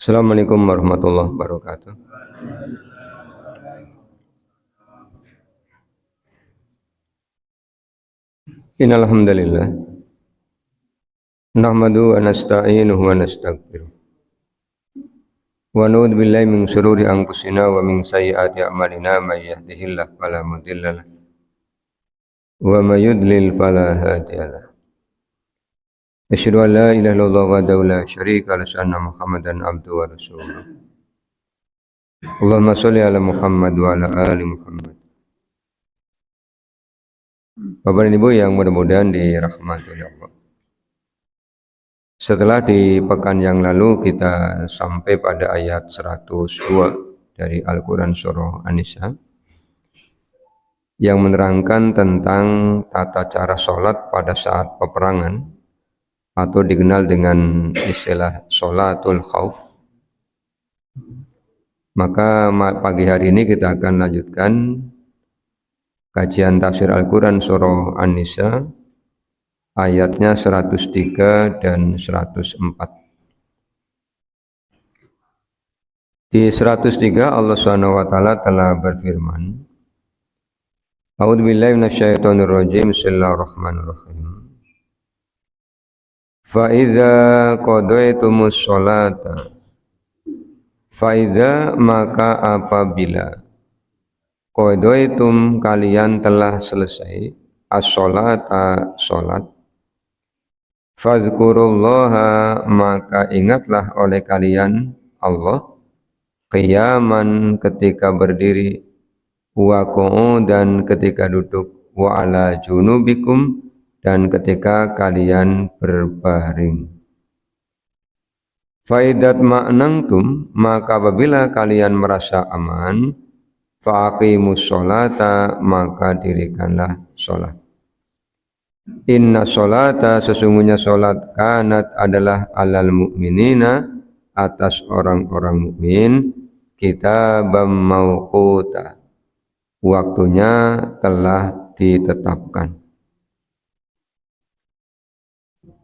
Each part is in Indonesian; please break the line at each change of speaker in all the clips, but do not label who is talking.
Assalamualaikum warahmatullahi wabarakatuh. Innal hamdalillah nahmadu wa nasta'inuhu wa nastaghfiruh wa na'udzu billahi min shururi anfusina wa min sayyiati a'malina may yahdihillahu fala mudhillalah wa may yudlil fala hadiyalah. Asyhadu an la ilaha illallah wahdahu la syarika lahu wa anna Muhammadan abduhu wa rasuluh. Allahumma shalli ala Muhammad wa ala ali Muhammad. Bapak dan Ibu yang mudah-mudahan dirahmati oleh Allah. Setelah di pekan yang lalu kita sampai pada ayat 102 dari Al-Quran Surah An-Nisa yang menerangkan tentang tata cara sholat pada saat peperangan atau dikenal dengan istilah sholatul khauf. Maka pagi hari ini kita akan lanjutkan kajian tafsir Al-Quran Surah An-Nisa ayatnya 103 dan 104. Di 103 Allah Subhanahu wa taala telah berfirman, A'udzubillahi minasyaitonirrajim. Bismillahirrahmanirrahim. Fa idza qadaytumus sholata, fa idza maka apabila qadaytum kalian telah selesai as-sholata sholat, fadzkurullaha maka ingatlah oleh kalian Allah qiyaman ketika berdiri, wa qu'udan ketika duduk, wa ala junubikum dan ketika kalian berbaring. Faidat ma'nangtum maka apabila kalian merasa aman, faqimus sholata maka dirikanlah sholat. Inna sholata sesungguhnya sholat kanat adalah alal mu'minina atas orang-orang mukmin kitabam mauquta waktunya telah ditetapkan.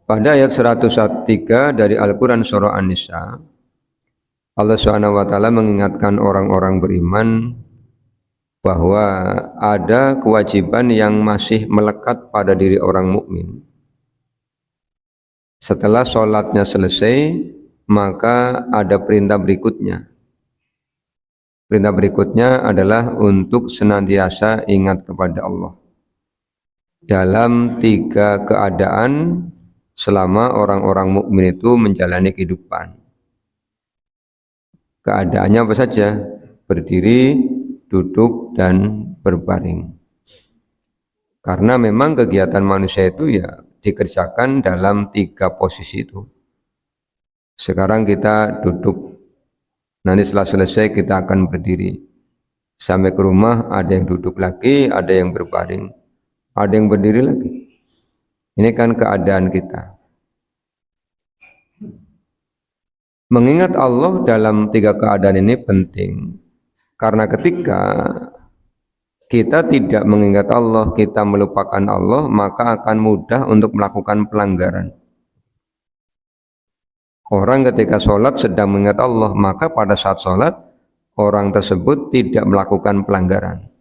Pada ayat 103 dari Al-Quran Surah An-Nisa, Allah Subhanahu wa taala mengingatkan orang-orang beriman bahwa ada kewajiban yang masih melekat pada diri orang mukmin. Setelah sholatnya selesai, maka ada perintah berikutnya. Perintah berikutnya adalah untuk senantiasa ingat kepada Allah dalam 3 keadaan selama orang-orang mukmin itu menjalani kehidupan. Keadaannya apa saja? Berdiri, duduk, dan berbaring. Karena memang kegiatan manusia itu ya dikerjakan dalam 3 posisi itu. Sekarang kita duduk, nanti setelah selesai kita akan berdiri. Sampai ke rumah ada yang duduk lagi, ada yang berbaring, ada yang berdiri lagi. Ini kan keadaan kita. Mengingat Allah dalam 3 keadaan ini penting. Karena ketika kita tidak mengingat Allah, kita melupakan Allah, maka akan mudah untuk melakukan pelanggaran. Orang ketika sholat sedang mengingat Allah, maka pada saat sholat, orang tersebut tidak melakukan pelanggaran.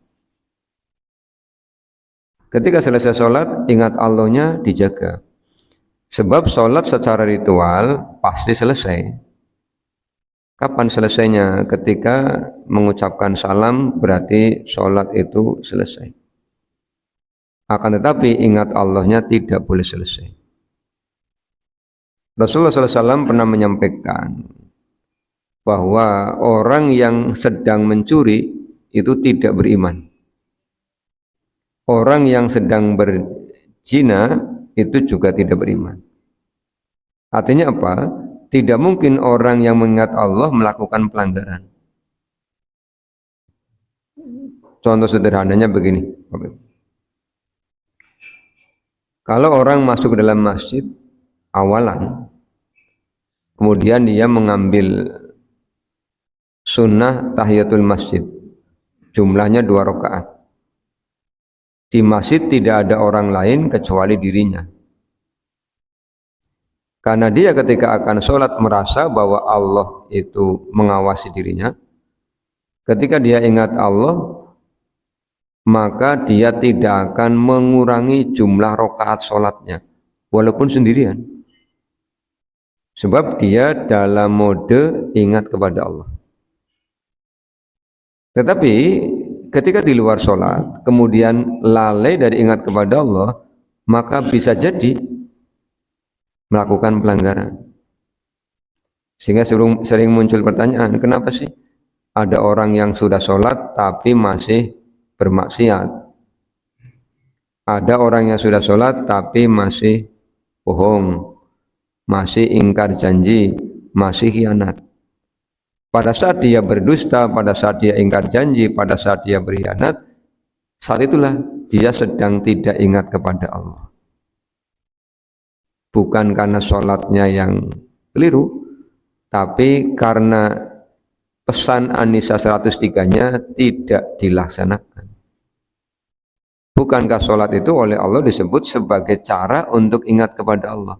Ketika selesai sholat, ingat Allahnya dijaga. Sebab sholat secara ritual pasti selesai. Kapan selesainya? Ketika mengucapkan salam berarti sholat itu selesai. Akan tetapi ingat Allahnya tidak boleh selesai. Rasulullah SAW pernah menyampaikan bahwa orang yang sedang mencuri itu tidak beriman. Orang yang sedang berzina itu juga tidak beriman. Artinya apa? Tidak mungkin orang yang mengingat Allah melakukan pelanggaran. Contoh sederhananya begini. Kalau orang masuk ke dalam masjid awalan, kemudian dia mengambil sunnah tahiyatul masjid, jumlahnya 2 rakaat. Di masjid tidak ada orang lain kecuali dirinya. Karena dia ketika akan sholat merasa bahwa Allah itu mengawasi dirinya. Ketika dia ingat Allah, maka dia tidak akan mengurangi jumlah rakaat sholatnya, walaupun sendirian. Sebab dia dalam mode ingat kepada Allah. Tetapi ketika di luar sholat, kemudian lalai dari ingat kepada Allah, maka bisa jadi melakukan pelanggaran. Sehingga sering muncul pertanyaan, kenapa sih ada orang yang sudah sholat tapi masih bermaksiat? Ada orang yang sudah sholat tapi masih bohong, masih ingkar janji, masih khianat. Pada saat dia berdusta, pada saat dia ingkar janji, pada saat dia berkhianat, saat itulah dia sedang tidak ingat kepada Allah. Bukan karena sholatnya yang keliru, tapi karena pesan An-Nisa 103-nya tidak dilaksanakan. Bukankah sholat itu oleh Allah disebut sebagai cara untuk ingat kepada Allah?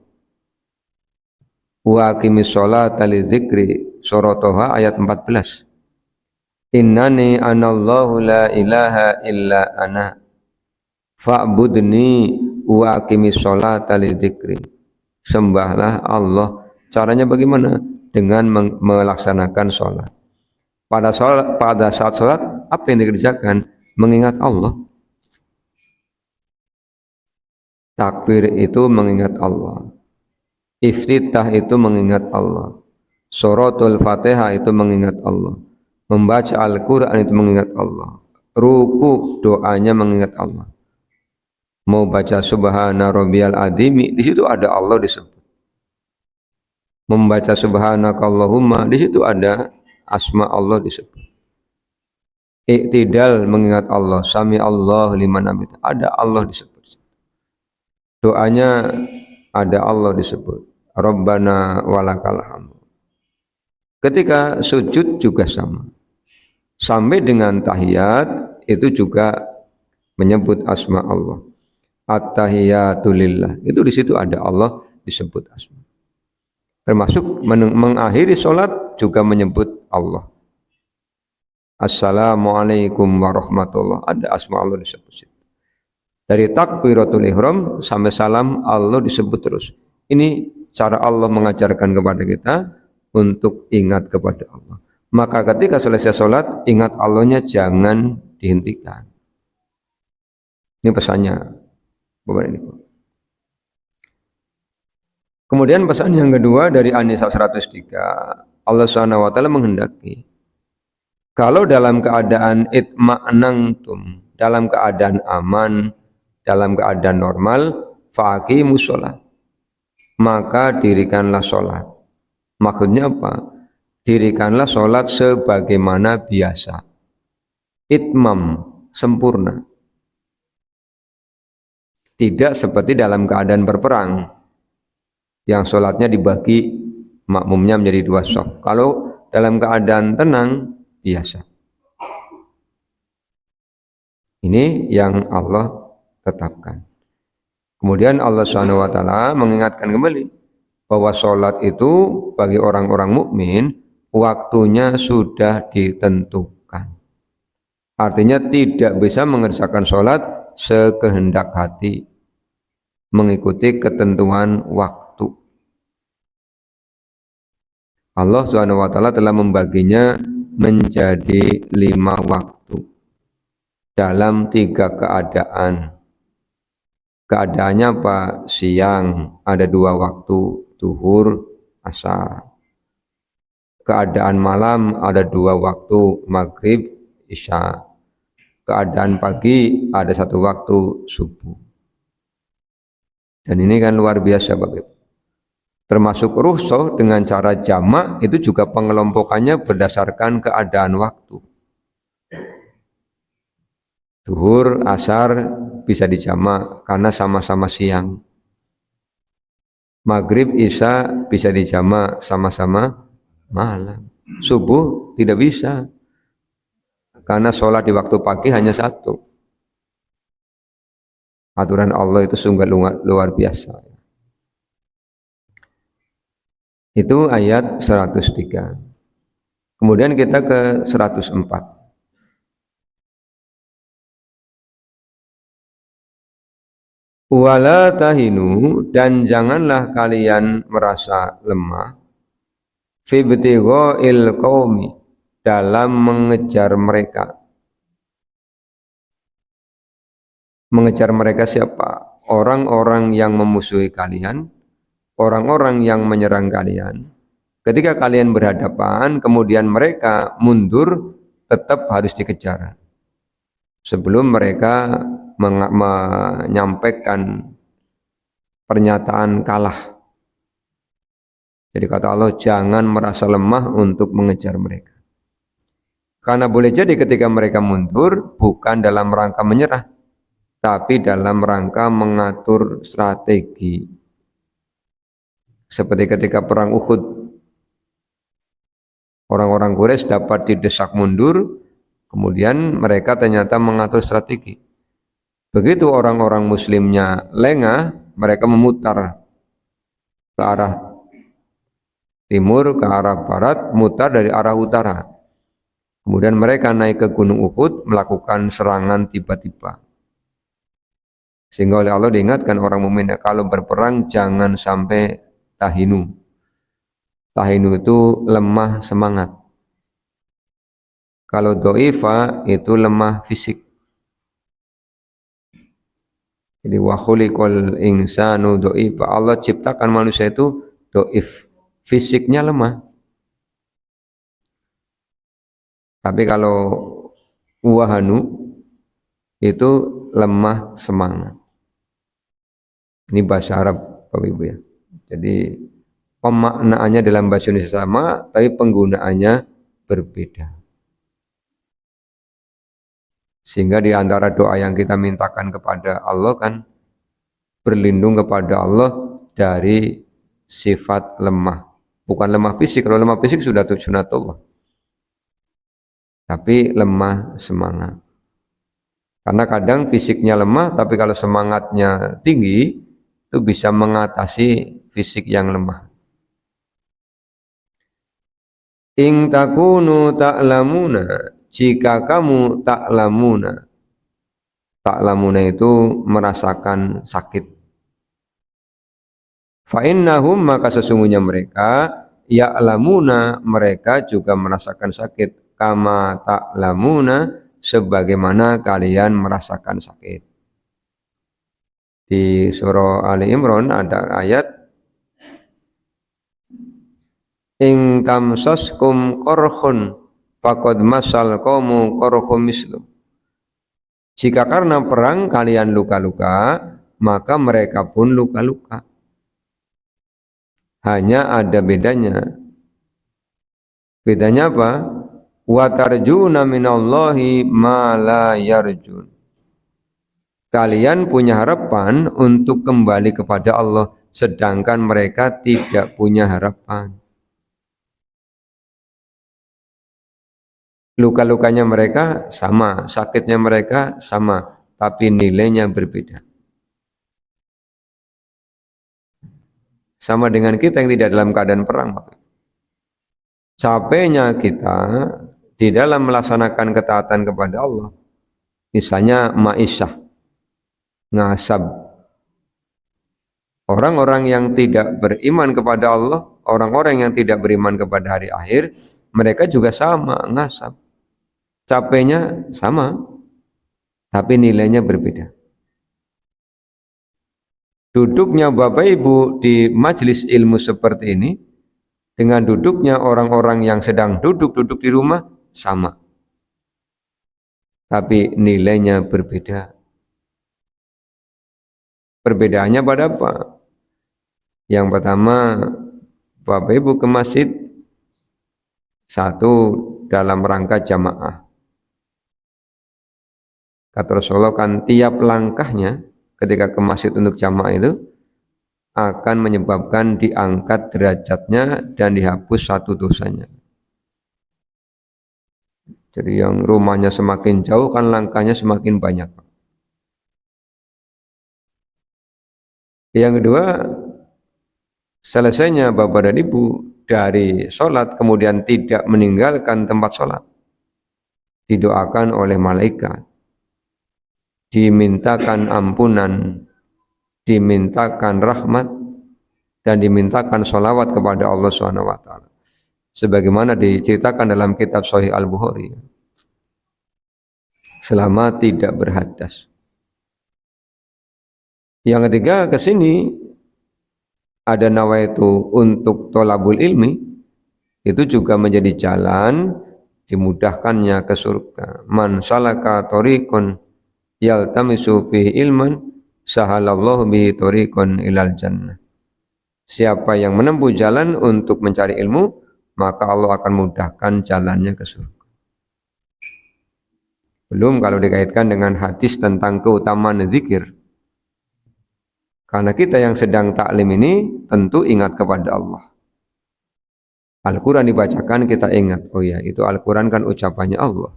Wa aqimis sholata lidzikri, surah Toha ayat 14. Innani anallahu la ilaha illa ana fa'budni wa aqimis sholata lidzikri. Sembahlah Allah. Caranya bagaimana? Dengan melaksanakan sholat. Pada saat sholat, apa yang dikerjakan? Mengingat Allah. Takbir itu mengingat Allah. Iftitah itu mengingat Allah. Suratul Fatihah itu mengingat Allah. Membaca Al-Quran itu mengingat Allah. Ruku doanya mengingat Allah. Mau baca Subhana Rabbiyal Adzimi, di situ ada Allah disebut. Membaca Subhanakallahumma, di situ ada asma Allah disebut. Iktidal mengingat Allah, Sami Allah liman hamid, ada Allah disebut. Doanya ada Allah disebut. Rabbana walakal hamd. Ketika sujud juga sama. Sampai dengan tahiyat itu juga menyebut asma Allah. At-tahiyatu lillah. Itu di situ ada Allah disebut asma. Termasuk mengakhiri sholat juga menyebut Allah. Assalamualaikum warahmatullah. Ada asma Allah disebut. Dari takbiratul ihram sampai salam Allah disebut terus. Ini cara Allah mengajarkan kepada kita untuk ingat kepada Allah. Maka ketika selesai sholat, ingat Allahnya jangan dihentikan. Ini pesannya. Bapak ini. Kemudian pesan yang kedua dari An-Nisa 103, Allah SWT menghendaki kalau dalam keadaan itma'nantum, dalam keadaan aman, dalam keadaan normal, faqimus sholat, maka dirikanlah sholat. Maksudnya apa? Dirikanlah sholat sebagaimana biasa. Itmam, sempurna. Tidak seperti dalam keadaan berperang, yang sholatnya dibagi makmumnya menjadi dua shaf. Kalau dalam keadaan tenang, biasa. Ini yang Allah tetapkan. Kemudian Allah SWT mengingatkan kembali bahwa sholat itu bagi orang-orang mukmin waktunya sudah ditentukan. Artinya tidak bisa mengerjakan sholat sekehendak hati, mengikuti ketentuan waktu. Allah SWT telah membaginya menjadi 5 waktu dalam 3 keadaan. Keadaannya apa? Siang ada 2 waktu, zuhur, asar. Keadaan malam ada 2 waktu, maghrib, isya. Keadaan pagi ada 1 waktu, subuh. Dan ini kan luar biasa Bapak Ibu. Termasuk rukhsah dengan cara jamak itu juga pengelompokannya berdasarkan keadaan waktu. Zuhur, asar bisa dijamak karena sama-sama siang. Maghrib, isya bisa dijamak sama-sama malam. Subuh tidak bisa karena sholat di waktu pagi hanya 1. Aturan Allah itu sungguh luar biasa. Itu ayat 103. Kemudian kita ke 104. Wala tahinu, dan janganlah kalian merasa lemah fi ibtigha'il qaumi, dalam mengejar mereka. Mengejar mereka siapa? Orang-orang yang memusuhi kalian, orang-orang yang menyerang kalian. Ketika kalian berhadapan, kemudian mereka mundur, tetap harus dikejar. Sebelum mereka menyampaikan pernyataan kalah. Jadi kata Allah, jangan merasa lemah untuk mengejar mereka. Karena boleh jadi ketika mereka mundur, bukan dalam rangka menyerah, tapi dalam rangka mengatur strategi. Seperti ketika perang Uhud, orang-orang Quraisy dapat didesak mundur, kemudian mereka ternyata mengatur strategi. Begitu orang-orang muslimnya lengah, mereka memutar ke arah timur, ke arah barat, mutar dari arah utara. Kemudian mereka naik ke Gunung Uhud, melakukan serangan tiba-tiba. Sehingga oleh Allah diingatkan orang mukmin, kalau berperang jangan sampai tahinu. Tahinu itu lemah semangat. Kalau do'ifa itu lemah fisik. Jadi wa khuliqal insanu do'ifa. Allah ciptakan manusia itu do'if. Fisiknya lemah. Tapi kalau wahanu itu lemah semangat. Ini bahasa Arab Bapak Ibu ya. Jadi pemaknaannya dalam bahasa Indonesia sama, tapi penggunaannya berbeda. Sehingga di antara doa yang kita mintakan kepada Allah kan, berlindung kepada Allah dari sifat lemah. Bukan lemah fisik, kalau lemah fisik sudah sunatullah. Tapi lemah semangat. Karena kadang fisiknya lemah, tapi kalau semangatnya tinggi, itu bisa mengatasi fisik yang lemah. In takunu ta'lamuna, jika kamu ta'lamuna itu merasakan sakit. Fa innahum, maka sesungguhnya mereka ya'lamuna, mereka juga merasakan sakit, kama ta'lamuna, sebagaimana kalian merasakan sakit. Di surah Ali Imran ada ayat ing tamsaskum qarhun faqad masal qaumu qarhum mislu. Jika karena perang kalian luka-luka, maka mereka pun luka-luka. Hanya ada bedanya. Bedanya apa? Wa tarjuna minallahi ma la yarjun. Kalian punya harapan untuk kembali kepada Allah, sedangkan mereka tidak punya harapan. Luka-lukanya mereka sama, sakitnya mereka sama, tapi nilainya berbeda. Sama dengan kita yang tidak dalam keadaan perang. Capeknya kita di dalam melaksanakan ketaatan kepada Allah, misalnya ma'isyah, ngasab. Orang-orang yang tidak beriman kepada Allah, orang-orang yang tidak beriman kepada hari akhir, mereka juga sama, ngasab. Capeknya sama, tapi nilainya berbeda. Duduknya Bapak Ibu di majelis ilmu seperti ini, dengan duduknya orang-orang yang sedang duduk di rumah, sama. Tapi nilainya berbeda. Perbedaannya pada apa? Yang pertama, Bapak Ibu ke masjid, satu dalam rangka jamaah. Kata Rasulullah kan tiap langkahnya ketika ke masjid untuk jamaah itu akan menyebabkan diangkat derajatnya dan dihapus satu dosanya. Jadi yang rumahnya semakin jauh kan langkahnya semakin banyak. Yang kedua, selesainya Bapak dan Ibu dari sholat kemudian tidak meninggalkan tempat sholat, didoakan oleh malaikat, dimintakan ampunan, dimintakan rahmat, dan dimintakan sholawat kepada Allah SWT. Sebagaimana diceritakan dalam kitab Sahih Al-Bukhari, selama tidak berhadas. Yang ketiga, ke sini ada nawaitu untuk tolabul ilmi, itu juga menjadi jalan dimudahkannya ke surga. Man salaka tariqan yaltamisu fihi ilman sahalallahu bihi tariqan ilal jannah. Siapa yang menempuh jalan untuk mencari ilmu, maka Allah akan mudahkan jalannya ke surga. Belum kalau dikaitkan dengan hadis tentang keutamaan zikir. Karena kita yang sedang taklim ini tentu ingat kepada Allah. Al-Quran dibacakan kita ingat, oh ya itu Al-Quran kan ucapannya Allah.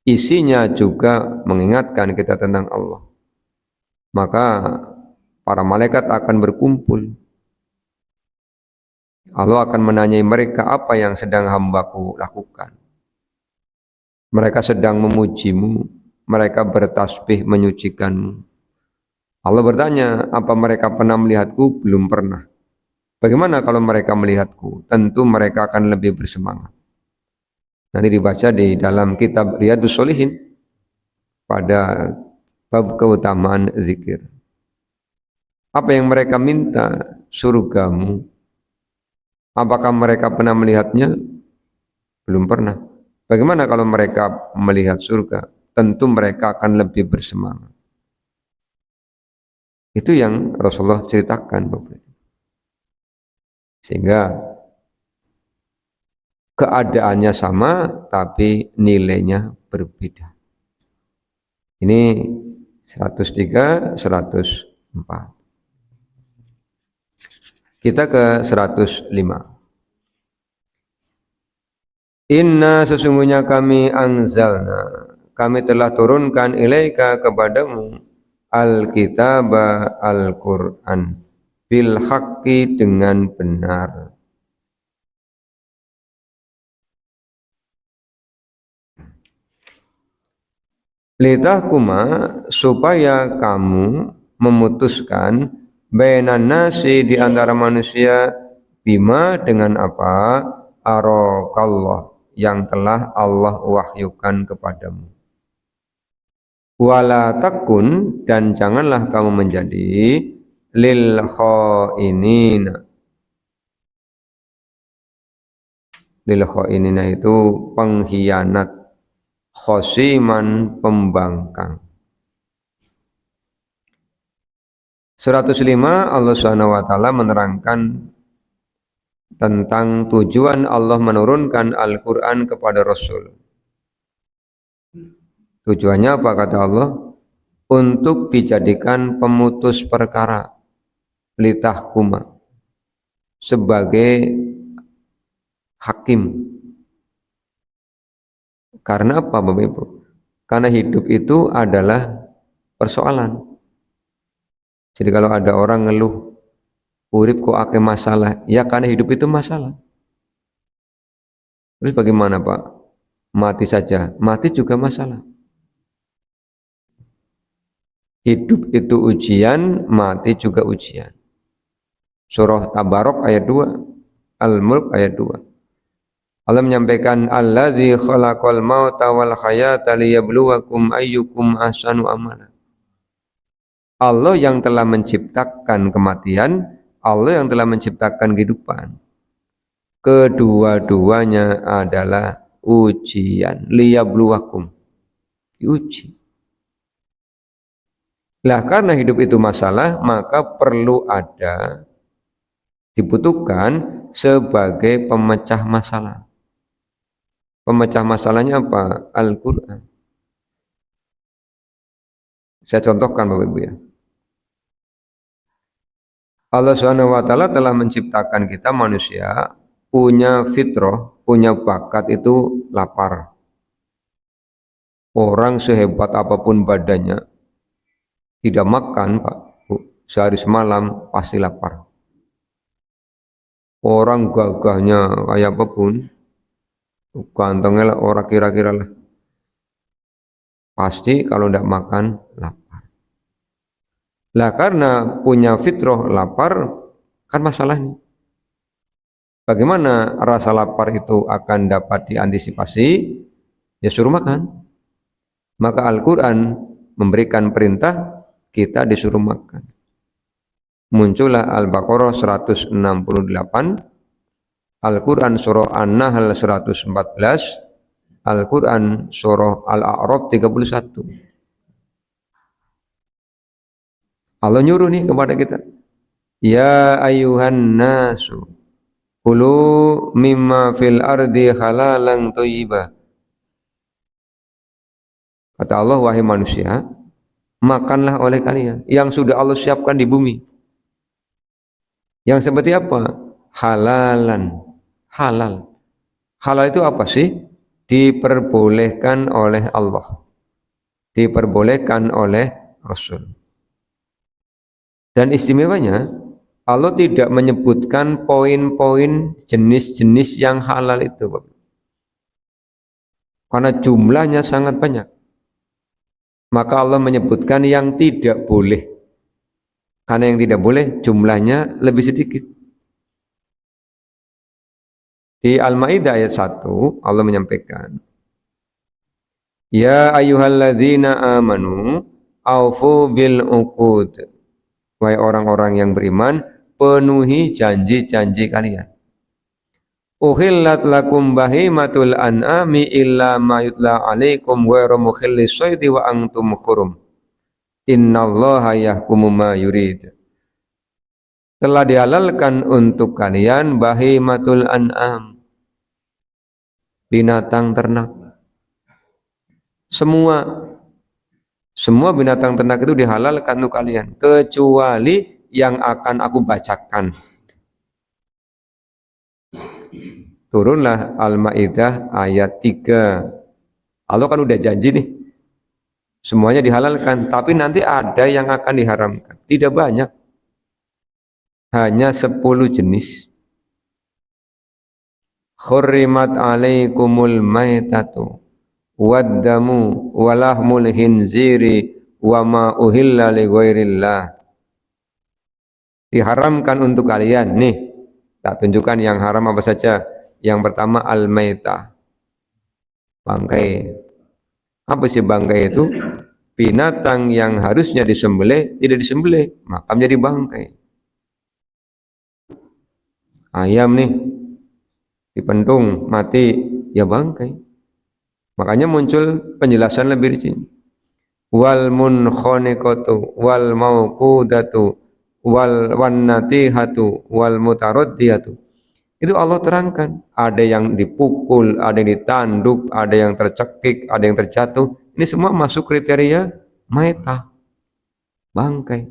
Isinya juga mengingatkan kita tentang Allah. Maka para malaikat akan berkumpul. Allah akan menanyai mereka, apa yang sedang hambaku lakukan. Mereka sedang memujimu, mereka bertasbih menyucikanmu. Allah bertanya, apa mereka pernah melihatku? Belum pernah. Bagaimana kalau mereka melihatku? Tentu mereka akan lebih bersemangat. Nanti dibaca di dalam kitab Riyadhus Shalihin pada bab keutamaan zikir. Apa yang mereka minta? Surgamu. Apakah mereka pernah melihatnya? Belum pernah. Bagaimana kalau mereka melihat surga? Tentu mereka akan lebih bersemangat. Itu yang Rasulullah ceritakan, Bapak. Sehingga keadaannya sama, tapi nilainya berbeda. Ini 103, 104. Kita ke 105. Inna sesungguhnya kami anzalna, kami telah turunkan ilaika kepadamu al-kitaba al-Qur'an bil haqqi dengan benar. Litahkuma supaya kamu memutuskan bainan nasi di antara manusia bima dengan apa arakallah yang telah Allah wahyukan kepadamu. Wala takun dan janganlah kamu menjadi lil khainina. Lil khainina itu pengkhianat, khosiman pembangkang. 105 Allah Subhanahu wa taala menerangkan tentang tujuan Allah menurunkan Al-Qur'an kepada Rasul. Tujuannya apa kata Allah? Untuk dijadikan pemutus perkara, litahkuma, sebagai hakim. Karena apa Bapak Ibu? Karena hidup itu adalah persoalan. Jadi kalau ada orang ngeluh, urip kok akeh masalah, ya karena hidup itu masalah. Terus bagaimana Pak? Mati saja, mati juga masalah. Hidup itu ujian, mati juga ujian. Surah Tabarok ayat 2, Al-Mulk ayat 2. Allah menyampaikan alladzi khalaqal mauta wal hayata liyabluwakum ayyukum ahsanu amala. Allah yang telah menciptakan kematian, Allah yang telah menciptakan kehidupan. Kedua-duanya adalah ujian, liyabluwakum. Diuji. Lah karena hidup itu masalah, maka perlu ada, dibutuhkan sebagai pemecah masalah. Pemecah masalahnya apa? Al-Quran. Saya contohkan Bapak Ibu ya. Allah Subhanahu wa taala telah menciptakan kita manusia punya fitrah, punya bakat itu lapar. Orang sehebat apapun badannya, tidak makan Pak Bu, sehari semalam pasti lapar. Orang gagahnya kayak apa pun, gantengnya lah, orang kira-kira lah. Pasti kalau tidak makan lapar. Lah karena punya fitrah lapar, kan masalahnya. Bagaimana rasa lapar itu akan dapat diantisipasi? Ya suruh makan. Maka Al-Quran memberikan perintah kita disuruh makan. Muncullah Al-Baqarah 168, Al-Quran surah An-Nahl 114, Al-Quran surah Al-A'raf 31. Allah nyuruh nih kepada kita. Ya ayuhan nasu kulu mimma fil ardi halalan thayyibah. Kata Allah, wahai manusia, makanlah oleh kalian yang sudah Allah siapkan di bumi. Yang seperti apa? Halalan. Halal. Halal itu apa sih? Diperbolehkan oleh Allah. Diperbolehkan oleh Rasul. Dan istimewanya, Allah tidak menyebutkan poin-poin jenis-jenis yang halal itu, Bapak. Karena jumlahnya sangat banyak. Maka Allah menyebutkan yang tidak boleh. Karena yang tidak boleh jumlahnya lebih sedikit. Di Al-Maidah ayat 1 Allah menyampaikan, Ya ayyuhalladzina amanu aufu bil uqud. Wahai orang-orang yang beriman, penuhi janji-janji kalian. Uhillat lakum bahimatul an'ami illa ma yutla alaikum ghairu mukhillis syaiti wa antum hurum. Innallaha yahkumu ma yurid. Telah dihalalkan untuk kalian bahimatul an'am, binatang ternak. Semua binatang ternak itu dihalalkan untuk kalian, kecuali yang akan aku bacakan. Turunlah Al-Maidah ayat 3. Allah kan udah janji nih, semuanya dihalalkan, tapi nanti ada yang akan diharamkan. Tidak banyak, hanya 10 jenis. Khurrimat alaikumul maitatu waddamu walahmul hinziri wa ma uhilla li ghairillah. Diharamkan untuk kalian nih. Tak tunjukkan yang haram apa saja. Yang pertama al-maitah, bangkai. Apa sih bangkai itu? Binatang yang harusnya disembelih tidak disembelih, maka menjadi bangkai. Ayam nih dipendung mati, ya bangkai. Makanya muncul penjelasan lebih rinci. Wal munkhaniqatu wal mauqudatu wal wannatihatu wal mutaraddiyatu. Itu Allah terangkan. Ada yang dipukul, ada yang ditanduk, ada yang tercekik, ada yang terjatuh. Ini semua masuk kriteria maitah, bangkai.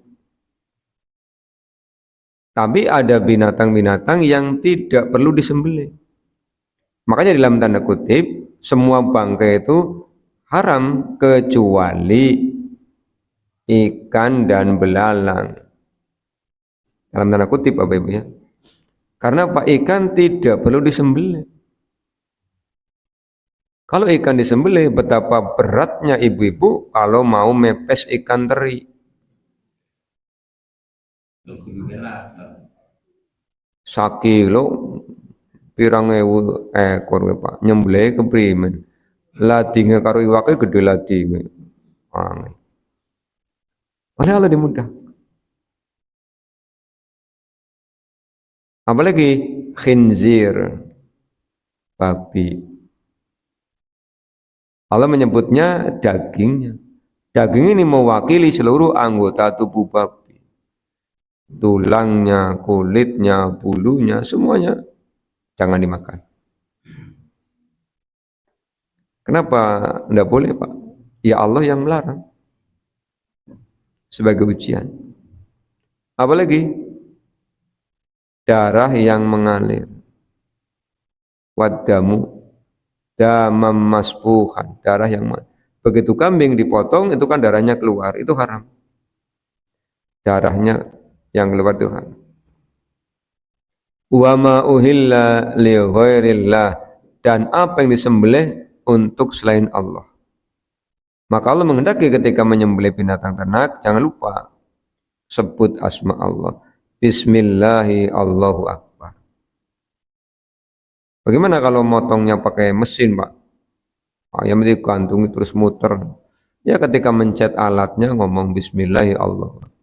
Tapi ada binatang-binatang yang tidak perlu disembelih. Makanya dalam tanda kutip, semua bangkai itu haram kecuali ikan dan belalang. Dalam tanda kutip, Bapak Ibu ya. Karena Pak ikan tidak perlu disembelih. Kalau ikan disembelih, betapa beratnya ibu-ibu kalau mau mepes ikan teri. Sakilo pirang ewu ekor Pak, nyembelih keprimen. Ladinge karo iwake gede ladinge. Padahal lebih mudah. Apalagi khinzir, babi. Allah menyebutnya dagingnya. Daging ini mewakili seluruh anggota tubuh babi. Tulangnya, kulitnya, bulunya, semuanya jangan dimakan. Kenapa tidak boleh, Pak? Ya Allah yang melarang. Sebagai ujian. Apalagi darah yang mengalir. Waddamu damam masfuhan, darah yang begitu kambing dipotong itu kan darahnya keluar, itu haram. Darahnya yang keluar itu haram. Wa ma uhilla li ghairillah, dan apa yang disembelih untuk selain Allah. Maka Allah menghendaki ketika menyembelih binatang ternak, jangan lupa sebut asma Allah. Bismillahi Allahu Akbar. Bagaimana kalau motongnya pakai mesin, Pak? Ayam digantungi terus muter. Ya ketika mencet alatnya ngomong Bismillahi Allahu Akbar.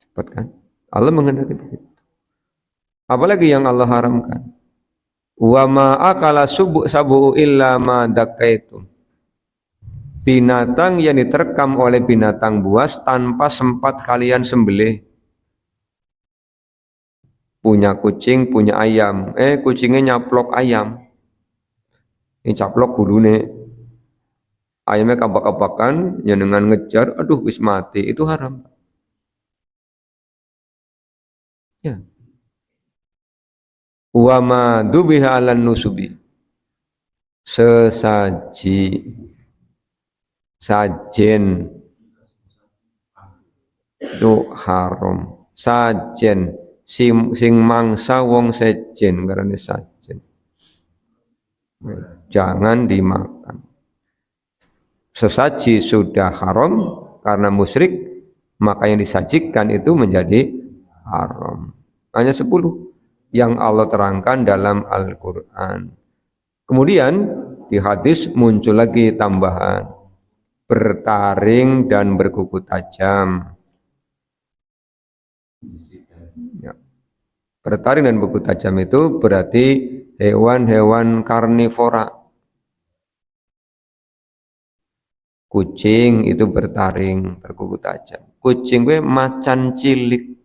Cepat kan? Allah menghendaki begitu. Apalagi yang Allah haramkan. Wa ma akala sabu illa ma dakaitum. Binatang yang diterkam oleh binatang buas tanpa sempat kalian sembelih. Punya kucing, punya ayam. Kucingnya nyaplok ayam. Ini caplok gulune. Ayamnya kabak-kabakan, ya dengan ngejar, aduh wis mati, itu haram. Ya. Wa ma dubiha 'alan nusubi. Sesaji sajen itu haram. Sajen sing mangsa wong sejen karena sajen. Jangan dimakan. Sesaji sudah haram karena musyrik, maka yang disajikan itu menjadi haram. Hanya 10 yang Allah terangkan dalam Al-Quran. Kemudian di hadis muncul lagi tambahan, bertaring dan berkuku tajam. Ya. Bertaring dan berkuku tajam itu berarti hewan-hewan karnivora. Kucing itu bertaring, berkuku tajam. Kucing gue macan cilik.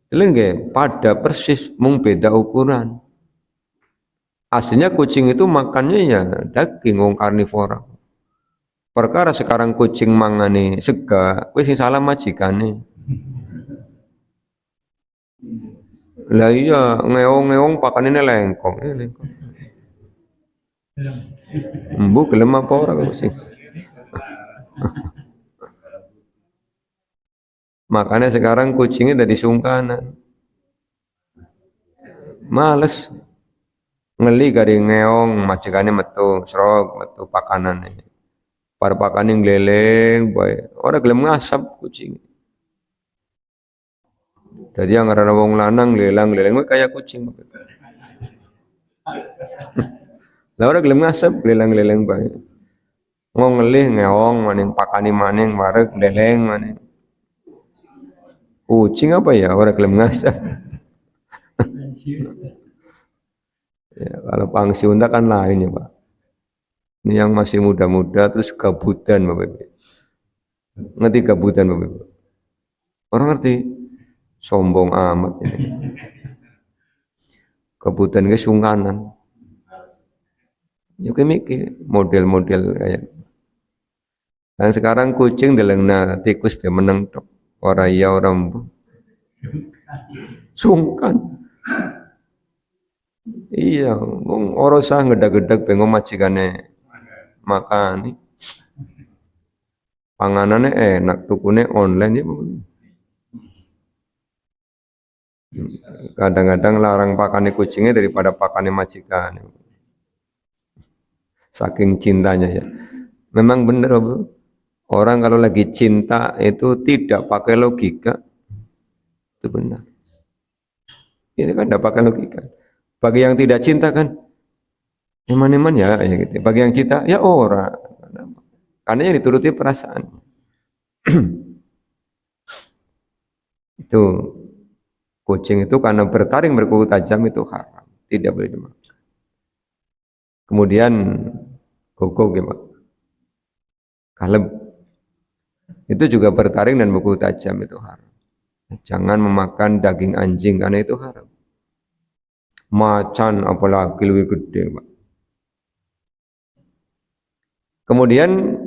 Lengge pada persis mung beda ukuran. Aslinya kucing itu makannya ya daging wong karnivora. Perkara sekarang kucing mangane sega, wis sing salah majikane. Lah iya ngeong-ngeong pakanine lengkong, lengkong. Embu gelem apa ora kucing. Makanya sekarang kucingnya dari sungkanan. Males. Ngeli gari ngeong majikane metu srog metu pakanane. Par pakane ngleleng bae. Ora gelem ngasap kucing. Jadi yang ada wong lanang lelang-leleng kayak kucing. Lah ora gelem ngasap lelang-leleng bae. Ngong ngelih ngeong maning pakani maning wareg leleng maning. Kucing apa ya ora gelem ngasap. Ya, kalau pangsi unta kan lain ya Pak. Ini yang masih muda-muda terus gabutan Bapak Ibu. Ngerti gabutan Bapak Ibu? Orang ngerti? Sombong amat ini. Gabutan ke sungkanan. Yuk mikir model-model kayak. Dan sekarang kucing delengna tikus be meneng tok. Ora iya orang bu. Sungkan. Iya, wong ora usah ngedag-gedag bengong majikane makan. Panganane enak, tukune online ya. Kadang-kadang larang pakane kucingnya daripada pakane majikan. Saking cintanya ya. Memang benar Bu. Orang kalau lagi cinta itu tidak pakai logika. Itu benar. Ini kan tidak pakai logika. Bagi yang tidak cinta kan, eman-eman ya gitu. Bagi yang cinta, ya ora. Karena yang dituruti perasaan. Itu kucing itu karena bertaring berkuku tajam itu haram, tidak boleh dimakan. Kemudian gogok ya Pak. Kaleb itu juga bertaring dan berkuku tajam itu haram. Jangan memakan daging anjing karena itu haram. Macan apalagi lebih gede Pak. Kemudian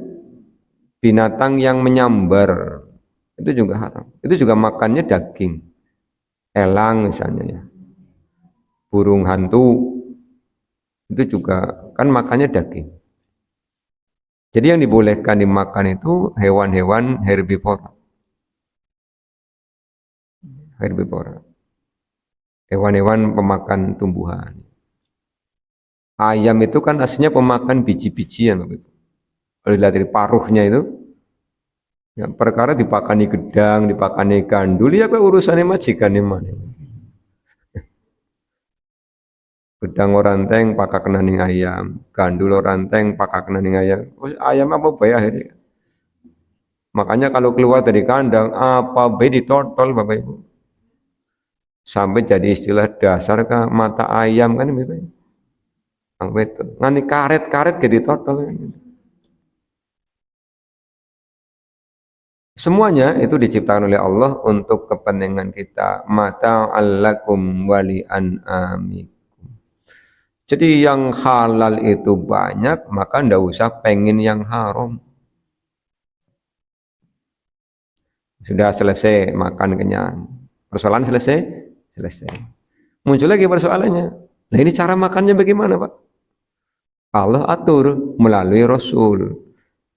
binatang yang menyambar itu juga haram. Itu juga makannya daging. Elang misalnya ya. Burung hantu itu juga kan makannya daging. Jadi yang dibolehkan dimakan itu hewan-hewan herbivora. herbivora. Hewan-hewan pemakan tumbuhan. Ayam itu kan aslinya pemakan biji-bijian, Bapak Ibu. Kalau dilihat dari paruhnya itu, ya, perkara dipakani gedang, dipakani gandul, ya kok urusannya majikan mana. Gedang orang teng pakak kenaning ayam, gandul orang teng pakak kenaning ayam. Oh, ayam apa bae akhirnya? Makanya kalau keluar dari kandang, apa bae ditotol Bapak Ibu. Sampai jadi istilah dasar kah mata ayam kan Bapak Ibu. Nganti karet-karet ke ditotol. Semuanya itu diciptakan oleh Allah untuk kepentingan kita. Mata allakum wali an'amikum. Jadi yang halal itu banyak, maka ndak usah pengen yang haram. Sudah selesai makan kenyang. Persoalan selesai? Selesai. Muncul lagi persoalannya. Nah ini cara makannya bagaimana Pak? Allah atur melalui Rasul.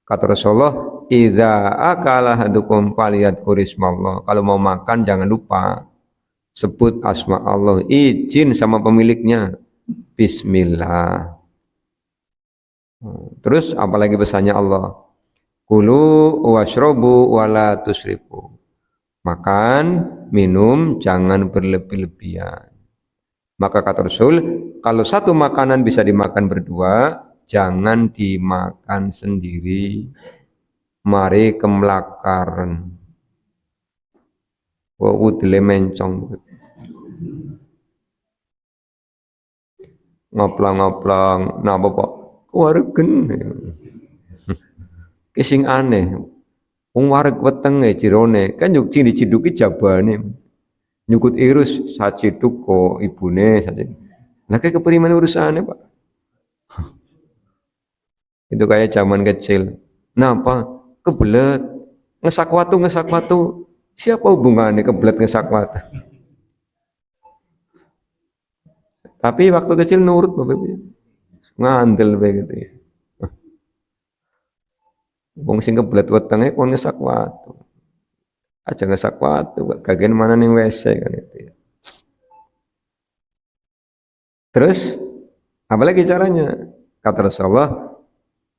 Kata Rasulullah, "Idza akala hadukum falyadhkur ismallah." Kalau mau makan jangan lupa sebut asma Allah, izin sama pemiliknya. Bismillah. Terus apalagi pesannya Allah? Kulu washrobu wala tusrifu. Makan, minum, jangan berlebih-lebihan. Maka kata Rasul, kalau satu makanan bisa dimakan berdua, jangan dimakan sendiri. Mari kemlakaran. Udele mencong. Ngoplang-ngoplang, napa Pak? Waregen. Kising aneh. Wong wareg wetenge jirone kan yuk dicidhuki jabane. Nyukut irus saciduk kok ibune saciduk. Lah kayak kepriman urusane, Pak. Itu kayak zaman kecil. Napa? Kebelet. Ngesak watu. Siapa hubungannya kebelet ngesak watu? Tapi waktu kecil nurut Bapak Ibu. Ngandel begitu ya. Wong sing kebelet wetenge kon ngesak watu. Aja ngesak watu, kagen mana ning WC kan itu ya. Terus apalagi caranya? Kata Rasulullah,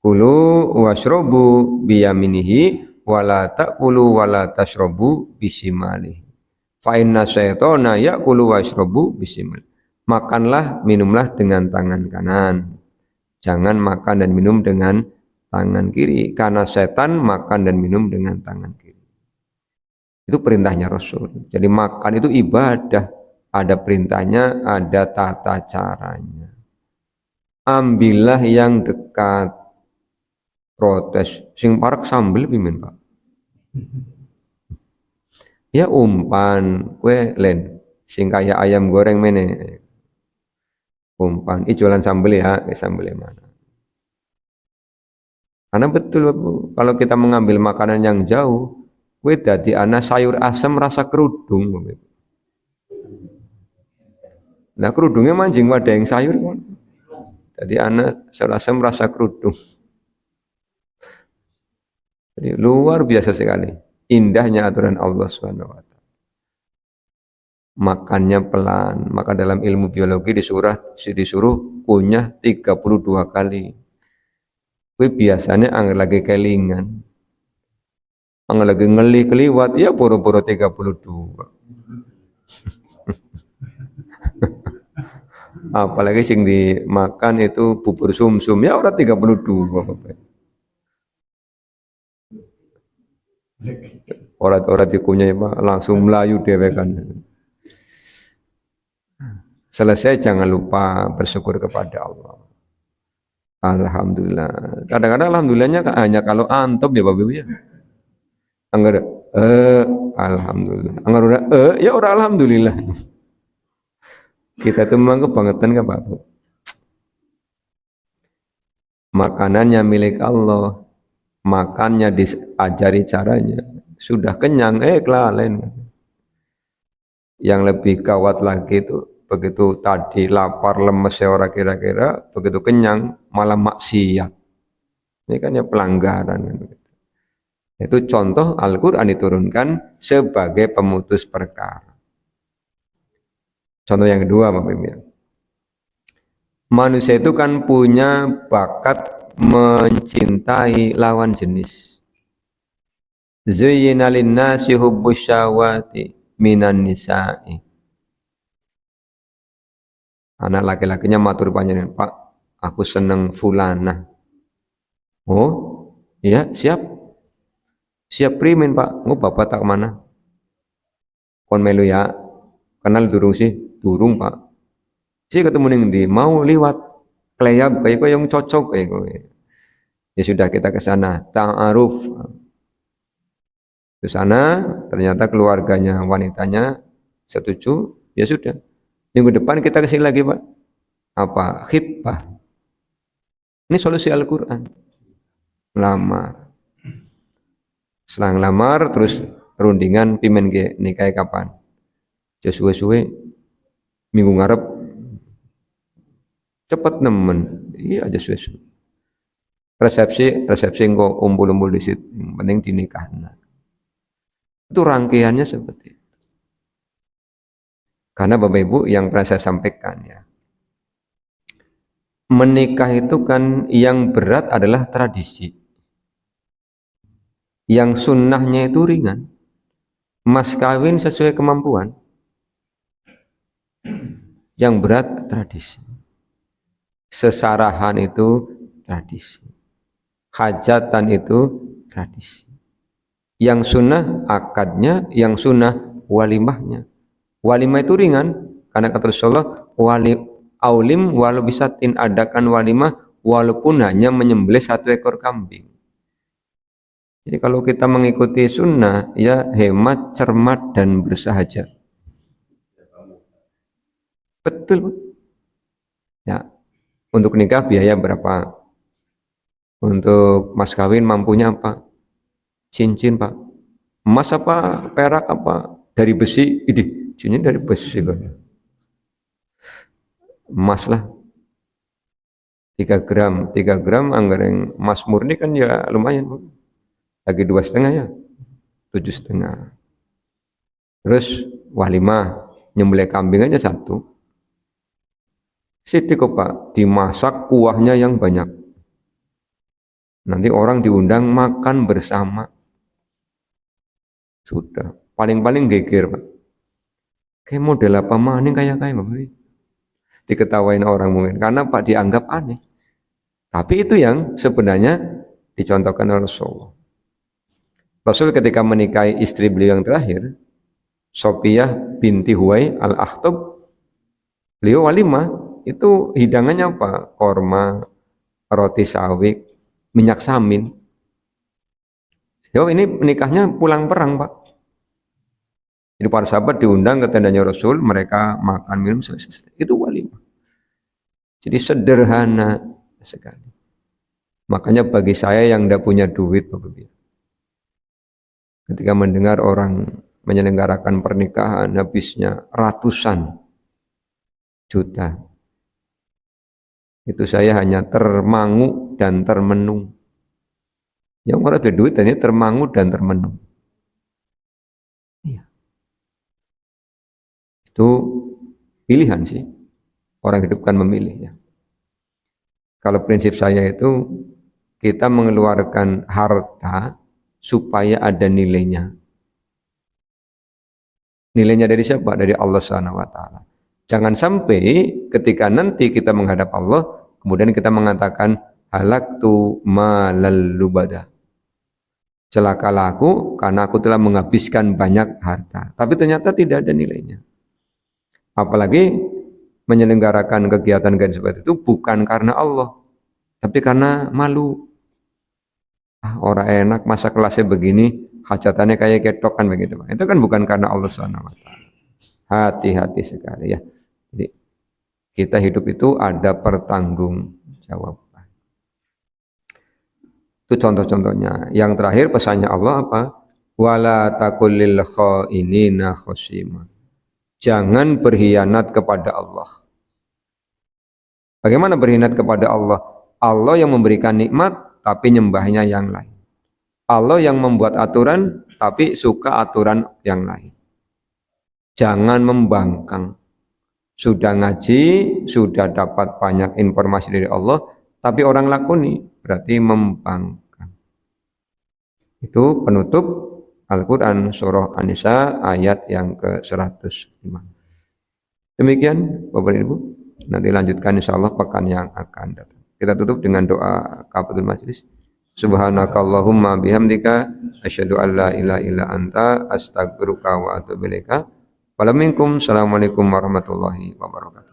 kulu washrobu biyaminihi wala ta'kulu wala tashrobu bisimalihi. Fa inna syaitona ya'kulu washrobu bisimalihi. Makanlah, minumlah dengan tangan kanan. Jangan makan dan minum dengan tangan kiri. Karena setan makan dan minum dengan tangan kiri. Itu perintahnya Rasul. Jadi makan itu ibadah. Ada perintahnya, ada tata caranya. Ambillah yang dekat. Protes. Sing parek sambel pimen Pak. Ya umpan. Kue len. Sing kaya ayam goreng mene. Umpan, jualan sambel ya, sambel mana? Karena betul Bu, kalau kita mengambil makanan yang jauh, kue dadi ana sayur asam rasa kerudung. Nah kerudungnya mancing wadah yang sayur kan. Jadi ana sayur asam rasa kerudung. Jadi luar biasa sekali, indahnya aturan Allah Subhanahu wa taala. Makannya pelan, maka dalam ilmu biologi disuruh kunyah 32 kali. Kuwi biasanya anggar lagi kelingan. Anggar lagi ngeli keliwat ya boro-boro 32. Apalagi sing dimakan itu bubur sumsum ya ora 32 Bapak. Ora dikunyah langsung melayu dhewe kan. Selesai jangan lupa bersyukur kepada Allah. Alhamdulillah. Kadang-kadang alhamdulillahnya hanya kalau antop ya Bapak Ibu ya. Anggar alhamdulillah. Anggar ya ora alhamdulillah. Kita tuh memang kebangetan kan Pak Bu. Makanannya milik Allah. Makannya diajari caranya. Sudah kenyang kelalen. Yang lebih gawat lagi itu begitu tadi lapar lemes ora kira-kira, begitu kenyang malah maksiat. Ini kan ya pelanggaran. Itu contoh Al-Quran diturunkan sebagai pemutus perkara. Contoh yang kedua, Bapak Ibu. Manusia itu kan punya bakat mencintai lawan jenis. Zuyyina lin-nasi hubbus syahwati minan nisa'i. Anak laki-lakinya matur panjenengan, Pak, aku seneng fulana. Oh, iya, siap. Siap primin, Pak. Oh, Bapak tak kemana? Kon melu ya. Kenal durung sih? Durung, Pak. Si ketemu ning ndi? Mau liwat kleyab kayak yang cocok kayak kowe. Ya sudah kita ke sana, ta'aruf. Ke sana ternyata keluarganya wanitanya setuju, ya sudah. Minggu depan kita kesini lagi, Pak. Apa? Khitbah. Ini solusi Al-Quran. Lamar. Selang lamar terus rundingan pimen ke nikah kapan? Suwe-suwe minggu ngarep cepet nemen. Iya aja suwe-suwe. Resepsi kok umpul-umpul di situ. Yang penting dinikah. Itu rangkaiannya seperti itu. Karena Bapak Ibu yang pernah saya sampaikan ya. Menikah itu kan yang berat adalah tradisi. Yang sunnahnya itu ringan. Mas kawin sesuai kemampuan. Yang berat tradisi. Sesarahan itu tradisi. Hajatan itu tradisi. Yang sunnah akadnya, yang sunnah walimahnya. Walimah itu ringan karena kata Rasulullah, aulim walau bisatin, adakan walimah walaupun hanya menyembelih 1 ekor kambing. Jadi kalau kita mengikuti sunnah, ya hemat, cermat dan bersahaja. Betul. Ya, untuk nikah biaya berapa? Untuk mas kawin mampunya apa? Cincin, Pak. Emas apa? Perak apa? Dari besi? Idih, cincin dari besi kan. Emas lah. 3 gram anggaran emas murni kan ya lumayan. Lagi 2,5 ya. 7,5. Terus walimah, nyembelih kambing aja 1. Sidik kok Pak, dimasak kuahnya yang banyak. Nanti orang diundang makan bersama. Sudah, paling-paling geger Pak. Kayak model apa mah ini kayak Bapak. Diketawain orang mungkin, karena Pak dianggap aneh. Tapi itu yang sebenarnya dicontohkan oleh Rasulullah. Rasul ketika menikahi istri beliau yang terakhir, Sofiyah binti Huwai al-Akhtab, beliau walimah, itu hidangannya apa? Korma, roti sawik, minyak samin. Ini menikahnya pulang perang, Pak. Jadi para sahabat diundang ke tendanya Rasul, mereka makan minum selesai. Itu walimah. Jadi sederhana sekali. Makanya bagi saya yang tidak punya duit, Bapak, ketika mendengar orang menyelenggarakan pernikahan habisnya ratusan juta, itu saya hanya termangu dan termenung. Yang orang ada duit ini termangu dan termenung. Iya. Itu pilihan sih. Orang hidup kan memilih ya. Kalau prinsip saya itu kita mengeluarkan harta supaya ada nilainya. Nilainya dari siapa? Dari Allah SWT. Jangan sampai ketika nanti kita menghadap Allah, kemudian kita mengatakan halaktu malal lubada. Celakalah aku karena aku telah menghabiskan banyak harta. Tapi ternyata tidak ada nilainya. Apalagi menyelenggarakan kegiatan seperti itu bukan karena Allah, tapi karena malu. Orang enak masa kelasnya begini, hajatannya kayak ketok kan begitu. Itu kan bukan karena Allah SWT. Hati-hati sekali ya. Jadi kita hidup itu ada pertanggungjawaban. Itu contoh-contohnya. Yang terakhir pesannya Allah apa? Wala takullil khainina khosima. Jangan berkhianat kepada Allah. Bagaimana berkhianat kepada Allah? Allah yang memberikan nikmat tapi nyembahnya yang lain. Allah yang membuat aturan tapi suka aturan yang lain. Jangan membangkang. Sudah ngaji, sudah dapat banyak informasi dari Allah, tapi orang lakoni, berarti membangkang. Itu penutup Al-Quran Surah An-Nisa ayat yang ke-105. Demikian Bapak Ibu, nanti lanjutkan insya Allah pekan yang akan datang. Kita tutup dengan doa kafatul majlis. Subhanakallahumma bihamdika asyhadu an la ilaha illa anta astaghfiruka wa atubu ilaika. Assalamualaikum warahmatullahi wabarakatuh.